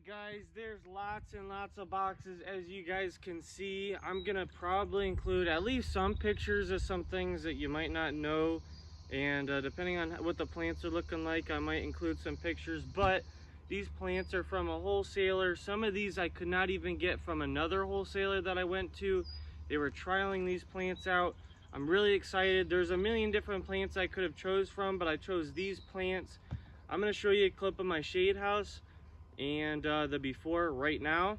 Alright guys, there's lots and lots of boxes as you guys can see. I'm gonna probably include at least some pictures of some things that you might not know, and depending on what the plants are looking like, I might include some pictures. But these plants are from a wholesaler. Some of these I could not even get from another wholesaler that I went to. They were trialing these plants out. I'm really excited. There's a million different plants I could have chose from, but I chose these plants. I'm going to show you a clip of my shade house and the before right now.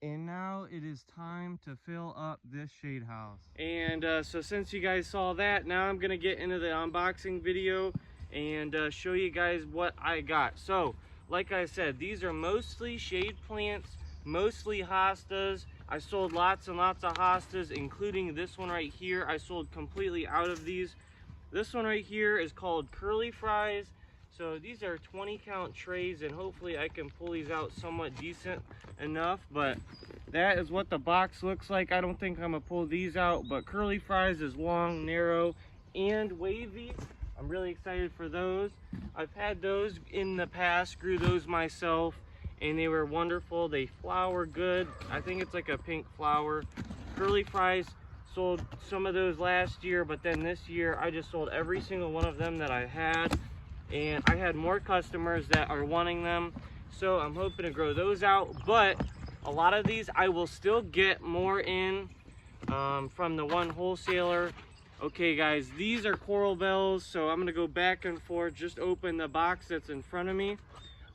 And now it is time to fill up this shade house. And so since you guys saw that, now I'm going to get into the unboxing video and show you guys what I got. So like I said, these are mostly shade plants, mostly hostas. I sold lots and lots of hostas, including this one right here. I sold completely out of these. This one right here is called curly fries. So these are 20 count trays, and hopefully I can pull these out somewhat decent enough, but that is what the box looks like. I don't think I'm gonna pull these out, but curly fries is long, narrow, and wavy. I'm really excited for those. I've had those in the past, grew those myself, and they were wonderful. They flower good. I think it's like a pink flower. Curly fries, sold some of those last year, but then this year I just sold every single one of them that I had, and I had more customers that are wanting them, so I'm hoping to grow those out. But a lot of these I will still get more in from the one wholesaler. Okay guys, these are coral bells, so I'm gonna go back and forth, just open the box that's in front of me.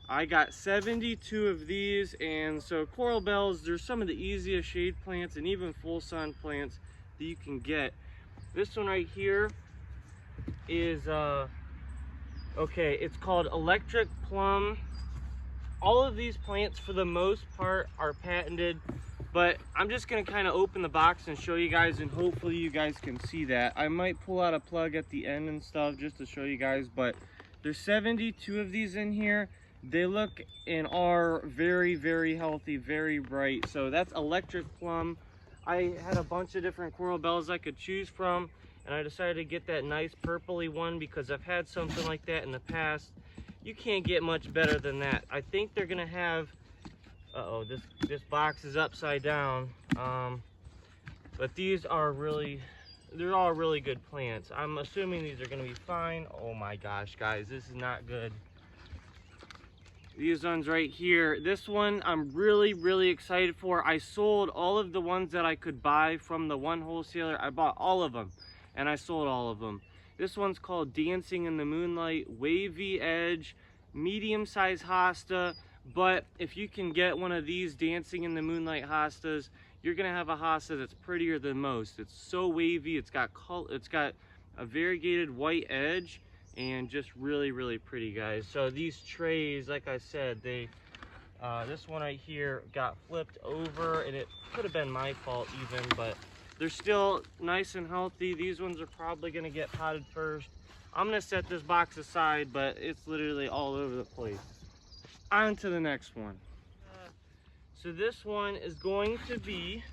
I got 72 of these, and so coral bells, they're some of the easiest shade plants and even full sun plants that you can get. This one right here is okay, it's called electric plum. All of these plants for the most part are patented, but I'm just gonna kind of open the box and show you guys, and hopefully you guys can see that. I might pull out a plug at the end and stuff just to show you guys, but there's 72 of these in here. They look and are very, very healthy, very bright. So that's electric plum. I had a bunch of different coral bells I could choose from, and I decided to get that nice purpley one because I've had something like that in the past. You can't get much better than that. I think they're gonna have, uh-oh, this box is upside down. But these are really, they're all really good plants. I'm assuming these are gonna be fine. Oh my gosh, guys, this is not good. These ones right here, this one I'm really, really excited for. I sold all of the ones that I could buy from the one wholesaler. I bought all of them, and I sold all of them. This one's called Dancing in the Moonlight, wavy edge, medium-sized hosta. But if you can get one of these Dancing in the Moonlight hostas, you're gonna have a hosta that's prettier than most. It's so wavy, it's got a variegated white edge, and just really, really pretty, guys. So these trays, like I said, they this one right here got flipped over, and it could have been my fault even, but they're still nice and healthy. These ones are probably gonna get potted first. I'm gonna set this box aside, but it's literally all over the place. On to the next one. So this one is going to be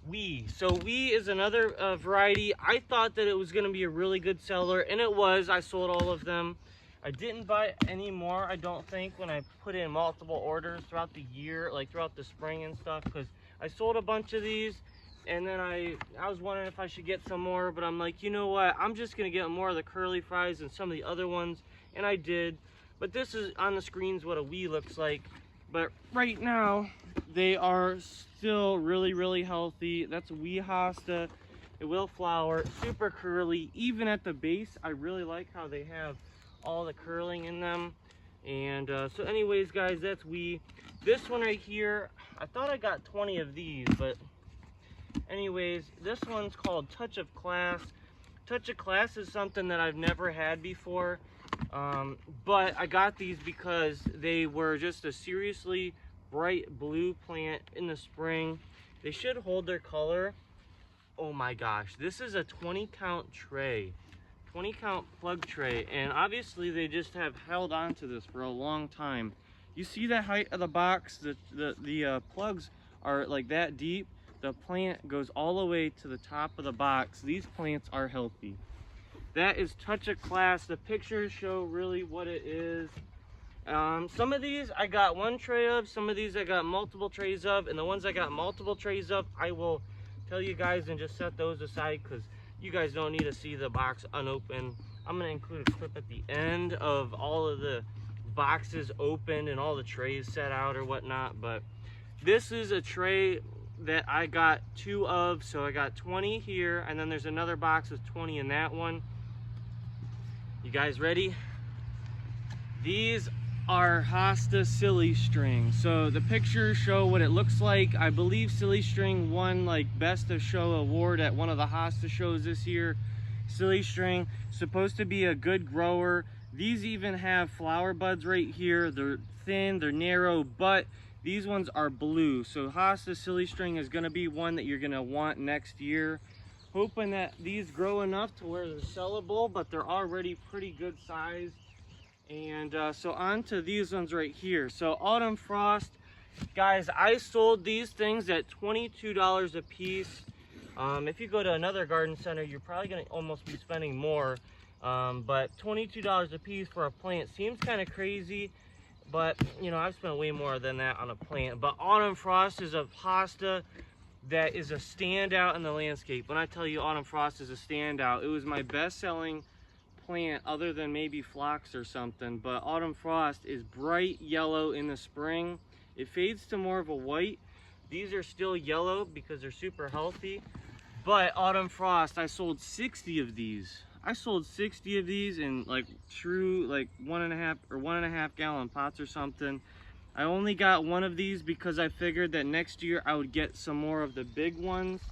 Wee. So Wee is another variety. I thought that it was going to be a really good seller, and it was. I sold all of them. I didn't buy any more, I don't think, when I put in multiple orders throughout the year, like throughout the spring and stuff, because I sold a bunch of these, and then I was wondering if I should get some more, but I'm like, you know what, I'm just going to get more of the curly fries and some of the other ones, and I did. But this is on the screens what a Wee looks like. But right now, they are still really, really healthy. That's a Wee hosta. It will flower, super curly. Even at the base, I really like how they have all the curling in them. And so anyways, guys, that's Wee. This one right here, I thought I got 20 of these, but anyways, this one's called Touch of Class. Touch of Class is something that I've never had before. But I got these because they were just a seriously bright blue plant in the spring. They should hold their color. Oh my gosh, this is a 20 count tray, 20 count plug tray, and obviously they just have held on to this for a long time. You see the height of the box? The plugs are like that deep. The plant goes all the way to the top of the box. These plants are healthy. That is Touch of Class. The pictures show really what it is. Some of these I got one tray of, some of these I got multiple trays of, and the ones I got multiple trays of, I will tell you guys and just set those aside because you guys don't need to see the box unopened. I'm going to include a clip at the end of all of the boxes opened and all the trays set out or whatnot, but this is a tray that I got 2 of, so I got 20 here, and then there's another box with 20 in that one. You guys ready? These are hosta silly string. So the pictures show what it looks like. I believe silly string won like best of show award at one of the hosta shows this year. Silly string, supposed to be a good grower. These even have flower buds right here. They're thin, they're narrow, but these ones are blue. So hosta silly string is going to be one that you're going to want next year. Hoping that these grow enough to where they're sellable, but they're already pretty good size. And so on to these ones right here. So autumn frost, guys, I sold these things at $22 a piece. If you go to another garden center, you're probably going to almost be spending more. But $22 a piece for a plant seems kind of crazy. But, you know, I've spent way more than that on a plant. But autumn frost is a hosta that is a standout in the landscape. When I tell you autumn frost is a standout, it was my best-selling plant other than maybe phlox or something. But autumn frost is bright yellow in the spring. It fades to more of a white. These are still yellow because they're super healthy. But autumn frost, I sold 60 of these. I sold 60 of these in like true like 1.5 gallon pots or something. I only got one of these because I figured that next year I would get some more of the big ones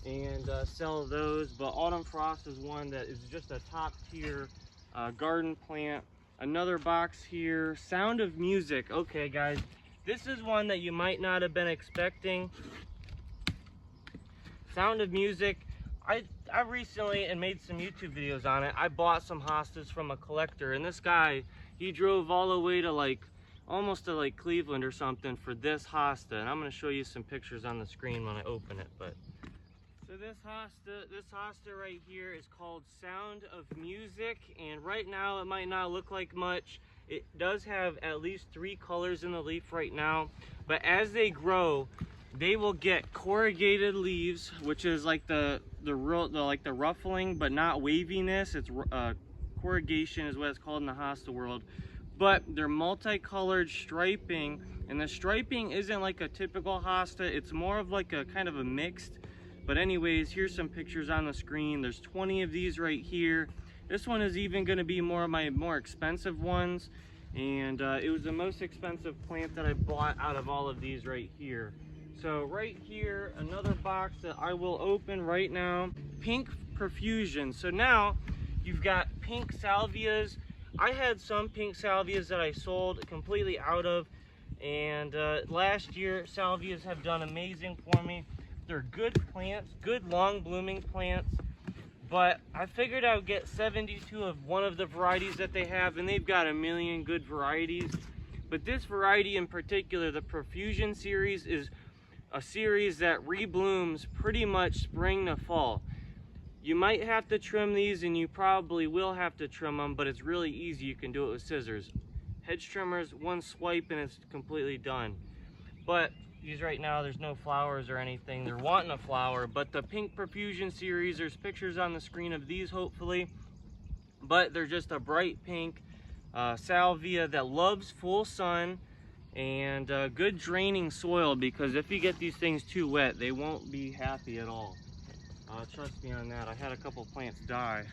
and sell those. But autumn frost is one that is just a top tier garden plant. Another box here, sound of music. Okay guys, this is one that you might not have been expecting. Sound of music. I recently and made some YouTube videos on it. I bought some hostas from a collector, and this guy, he drove all the way to like almost to like Cleveland or something for this hosta, and I'm going to show you some pictures on the screen when I open it. But so this hosta right here is called Sound of Music, and right now it might not look like much. It does have at least 3 colors in the leaf right now, but as they grow, they will get corrugated leaves, which is like the ruffling but not waviness. It's corrugation is what it's called in the hosta world. But they're multicolored striping, and the striping isn't like a typical hosta. It's more of like a kind of a mixed. But anyways, here's some pictures on the screen. There's 20 of these right here. This one is even going to be more of my more expensive ones, and it was the most expensive plant that I bought out of all of these right here. So right here, another box that I will open right now, pink profusion. So now you've got pink salvias. I had some pink salvias that I sold completely out of, and last year salvias have done amazing for me. They're good plants, good long blooming plants, but I figured I would get 72 of one of the varieties that they have, and they've got a million good varieties. But this variety in particular, the profusion series, is a series that reblooms pretty much spring to fall. You might have to trim these, and you probably will have to trim them, but it's really easy. You can do it with scissors. Hedge trimmers, one swipe and it's completely done. But these right now, there's no flowers or anything. They're wanting a flower, but the pink profusion series, there's pictures on the screen of these hopefully, but they're just a bright pink salvia that loves full sun and good draining soil, because if you get these things too wet, they won't be happy at all. Trust me on that. I had a couple plants die.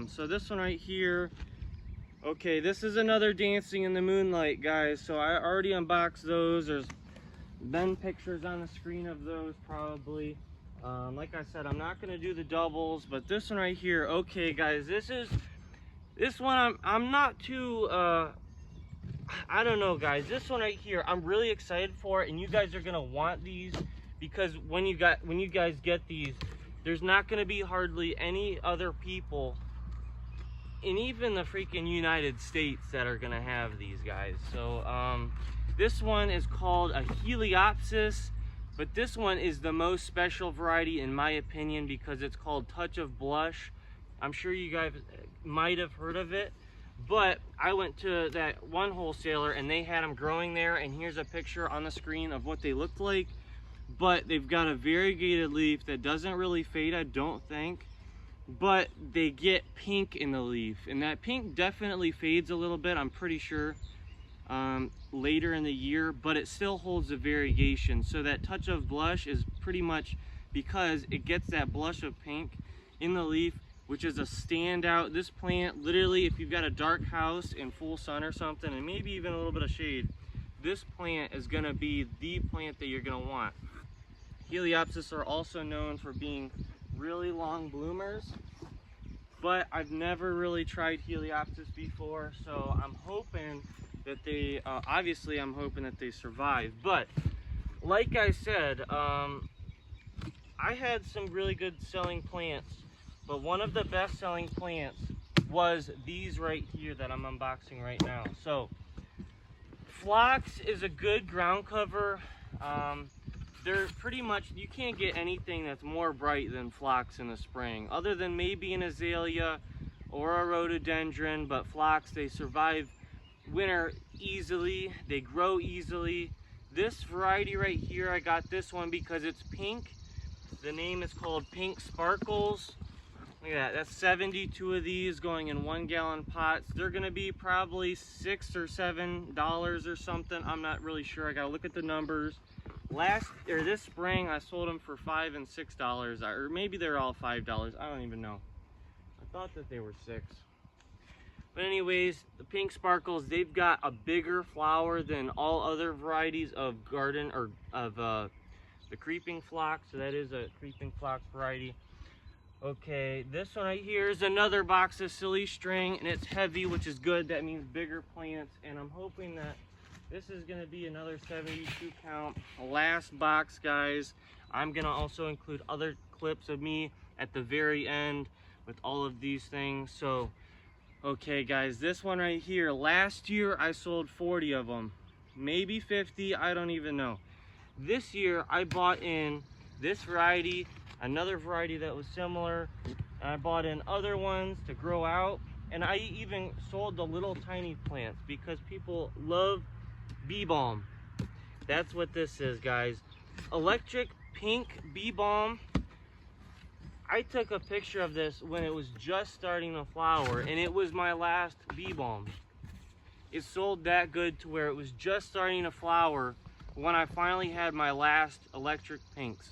So this one right here, okay, this is another dancing in the moonlight, guys. So I already unboxed those. There's been pictures on the screen of those probably. Like I said, I'm not going to do the doubles, but this one right here, okay guys, this one I'm not too I don't know guys. This one right here, I'm really excited for it, and you guys are gonna want these, because when you guys get these, there's not gonna be hardly any other people in even the freaking United States that are gonna have these guys. So this one is called a heliopsis, but this one is the most special variety in my opinion because it's called Touch of Blush. I'm sure you guys might have heard of it, But I went to that one wholesaler and they had them growing there, and here's a picture on the screen of what they looked like. But they've got a variegated leaf that doesn't really fade, I don't think, but they get pink in the leaf, and that pink definitely fades a little bit, I'm pretty sure, later in the year, but it still holds a variegation. So that touch of blush is pretty much because it gets that blush of pink in the leaf, which is a standout. This plant, literally, if you've got a dark house in full sun or something, and maybe even a little bit of shade, this plant is going to be the plant that you're going to want. Heliopsis are also known for being really long bloomers, but I've never really tried Heliopsis before, so I'm hoping that they, obviously I'm hoping that they survive. But like I said, I had some really good selling plants, but one of the best selling plants was these right here that I'm unboxing right now. So phlox is a good ground cover. They're pretty much, you can't get anything that's more bright than phlox in the spring, other than maybe an azalea or a rhododendron. But phlox, they survive winter easily, they grow easily. This variety right here, I got this one because it's pink. The name is called Pink Sparkles. Look at that, that's 72 of these going in 1 gallon pots. They're gonna be probably $6 or $7 or something, I'm not really sure, I gotta look at the numbers. This spring I sold them for $5 and $6, or maybe they're all $5, I don't even know. I thought that they were $6. But anyways, the Pink Sparkles, they've got a bigger flower than all other varieties of garden, or of the creeping phlox. So that is a creeping phlox variety. Okay, this one right here is another box of silly string, and it's heavy, which is good. That means bigger plants, and I'm hoping that this is going to be another 72 count. Last box, guys. I'm going to also include other clips of me at the very end with all of these things. So, okay, guys, this one right here. Last year, I sold 40 of them. Maybe 50, I don't even know. This year, I bought in this variety, another variety that was similar, and I bought in other ones to grow out. And I even sold the little tiny plants because people love bee balm. That's what this is, guys. Electric pink bee balm. I took a picture of this when it was just starting to flower, and it was my last bee balm. It sold that good to where it was just starting to flower when I finally had my last electric pinks.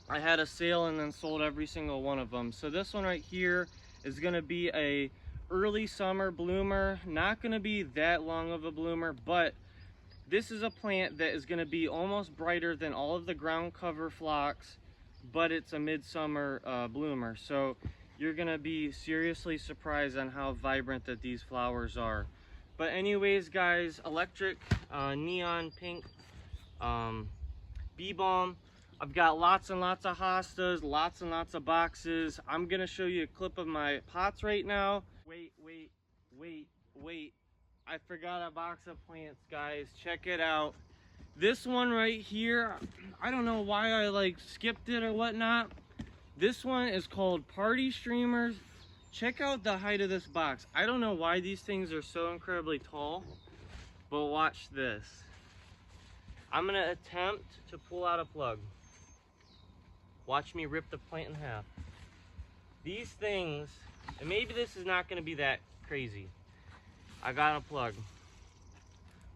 I had a sale and then sold every single one of them. So this one right here is going to be a early summer bloomer, not going to be that long of a bloomer, but this is a plant that is going to be almost brighter than all of the ground cover phlox, but it's a midsummer bloomer. So you're going to be seriously surprised on how vibrant that these flowers are. But anyways, guys, electric neon pink bee balm. I've got lots and lots of hostas, lots and lots of boxes. I'm going to show you a clip of my pots right now. Wait. I forgot a box of plants, guys. Check it out. This one right here, I don't know why I skipped it or whatnot. This one is called Party Streamers. Check out the height of this box. I don't know why these things are so incredibly tall, but watch this. I'm going to attempt to pull out a plug. Watch me rip the plant in half. These things, and maybe this is not going to be that crazy. I got a plug.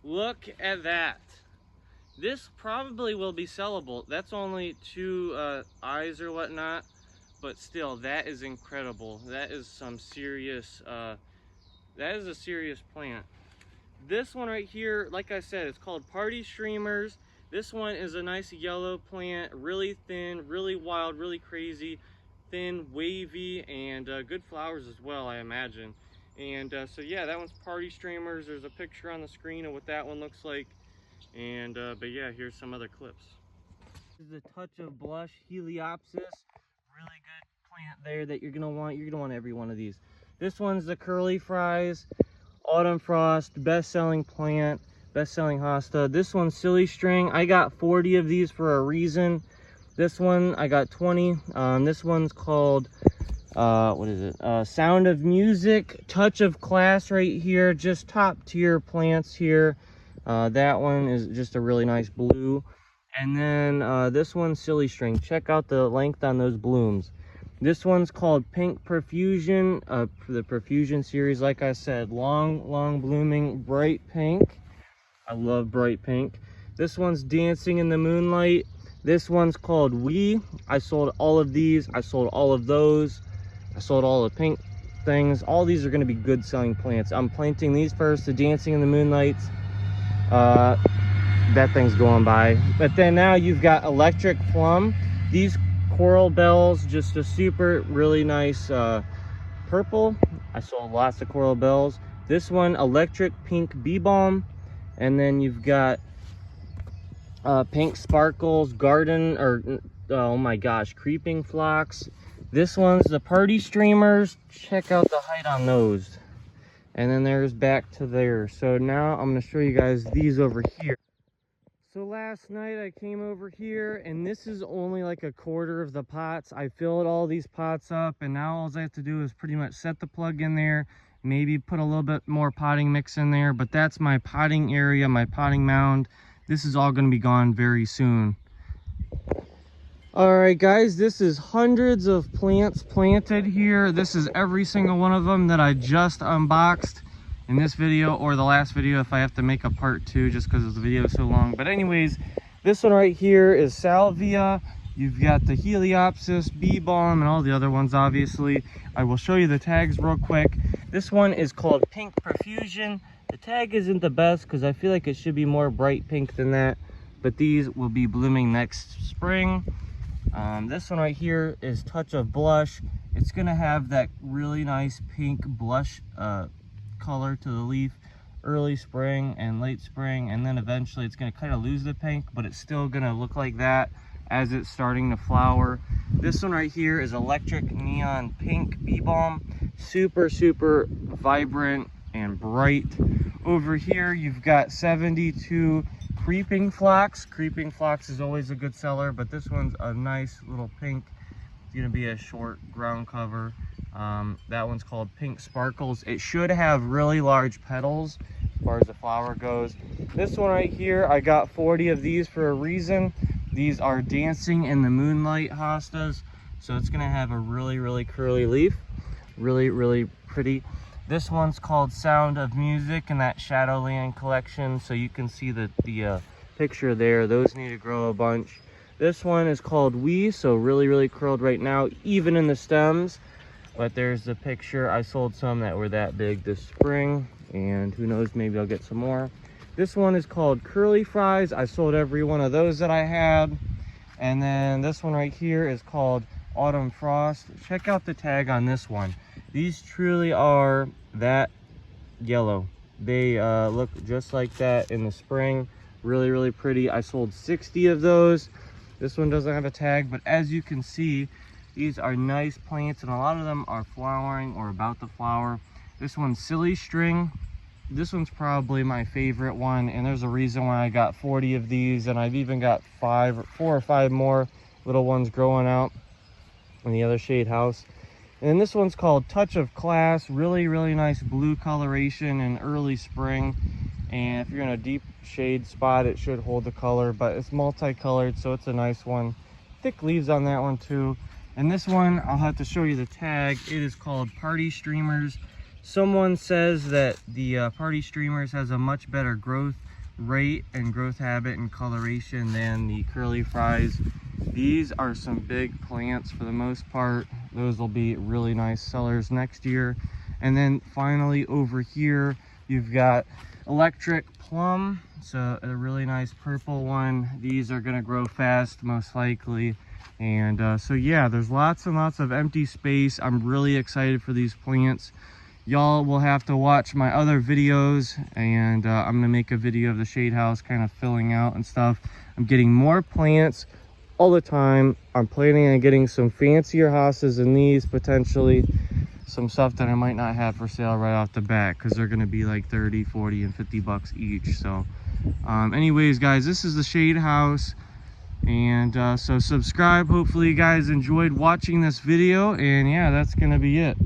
Look at that. This probably will be sellable. That's only 2 eyes or whatnot, but still, that is incredible. That is some serious, that is a serious plant. This one right here, like I said, it's called Party Streamers. This one is a nice yellow plant, really thin, really wild, really crazy, thin, wavy, and good flowers as well, I imagine. And so yeah, that one's Party Streamers. There's a picture on the screen of what that one looks like. And but yeah, here's some other clips. This is a touch of blush heliopsis. Really good plant there that you're gonna want. You're gonna want every one of these. This one's the curly fries, autumn frost, best-selling plant, best-selling hosta. This one's silly string. I got 40 of these for a reason. This one I got 20. This one's called what is it? Sound of Music, Touch of Class right here, just top tier plants here. That one is just a really nice blue. And then this one's Silly String. Check out the length on those blooms. This one's called Pink Profusion, for the Profusion series. Like I said, long blooming, bright pink. I love bright pink. This one's Dancing in the Moonlight. This one's called We. I sold all of these. I sold all of those. I sold all the pink things. All these are going to be good selling plants. I'm planting these first, the Dancing in the Moonlight. That thing's going by. But then now you've got Electric Plum. These coral bells, just a super really nice purple. I sold lots of coral bells. This one, Electric Pink Bee Balm. And then you've got Pink Sparkles Garden, or oh my gosh, Creeping Phlox. This one's the Party Streamers. Check out the height on those. And then there's back to there. So now I'm going to show you guys these over here. So last night I came over here, and this is only like a quarter of the pots. I filled all these pots up, and now all I have to do is pretty much set the plug in there, maybe put a little bit more potting mix in there. But that's my potting area, my potting mound. This is all going to be gone very soon. Alright guys, this is hundreds of plants planted here. This is every single one of them that I just unboxed in this video, or the last video if I have to make a part 2 just because the video is so long. But anyways, this one right here is Salvia. You've got the heliopsis, bee balm, and all the other ones obviously. I will show you the tags real quick. This one is called Pink Profusion. The tag isn't the best because I feel like it should be more bright pink than that, but these will be blooming next spring. This one right here is Touch of Blush. It's gonna have that really nice pink blush color to the leaf early spring and late spring, and then eventually it's gonna kind of lose the pink, but it's still gonna look like that as it's starting to flower. This one right here is Electric Neon Pink Bee Balm. Super vibrant and bright. Over here you've got 72 Creeping Phlox. Creeping Phlox is always a good seller, but this one's a nice little pink. It's gonna be a short ground cover. That one's called Pink Sparkles. It should have really large petals as far as the flower goes. This one right here, I got 40 of these for a reason. These are Dancing in the Moonlight hostas. So it's gonna have a really curly leaf. Really pretty. This one's called Sound of Music in that Shadowland collection. So you can see the picture there. Those need to grow a bunch. This one is called We, so really curled right now, even in the stems. But there's the picture. I sold some that were that big this spring, and who knows, maybe I'll get some more. This one is called Curly Fries. I sold every one of those that I had. And then this one right here is called Autumn Frost. Check out the tag on this one. These truly are that yellow. They look just like that in the spring. Really pretty. I sold 60 of those. This one doesn't have a tag, but as you can see, these are nice plants, and a lot of them are flowering or about to flower. This one's Silly String. This one's probably my favorite one, and there's a reason why I got 40 of these, and I've even got 4 or 5 more little ones growing out in the other shade house. And this one's called Touch of Class. Really nice blue coloration in early spring. And if you're in a deep shade spot, it should hold the color, but it's multicolored, so it's a nice one. Thick leaves on that one too. And this one, I'll have to show you the tag. It is called Party Streamers. Someone says that the Party Streamers has a much better growth rate and growth habit and coloration than the Curly Fries. These are some big plants for the most part. Those will be really nice sellers next year. And then finally over here, you've got Electric Plum. So a really nice purple one. These are gonna grow fast, most likely. And so yeah, there's lots and lots of empty space. I'm really excited for these plants. Y'all will have to watch my other videos, and I'm gonna make a video of the shade house kind of filling out and stuff. I'm getting more plants all the time. I'm planning on getting some fancier hostas than these, potentially some stuff that I might not have for sale right off the bat, because they're gonna be like 30, 40, and 50 bucks each. So anyways guys, this is the shade house. And so subscribe. Hopefully you guys enjoyed watching this video, and yeah, that's gonna be it.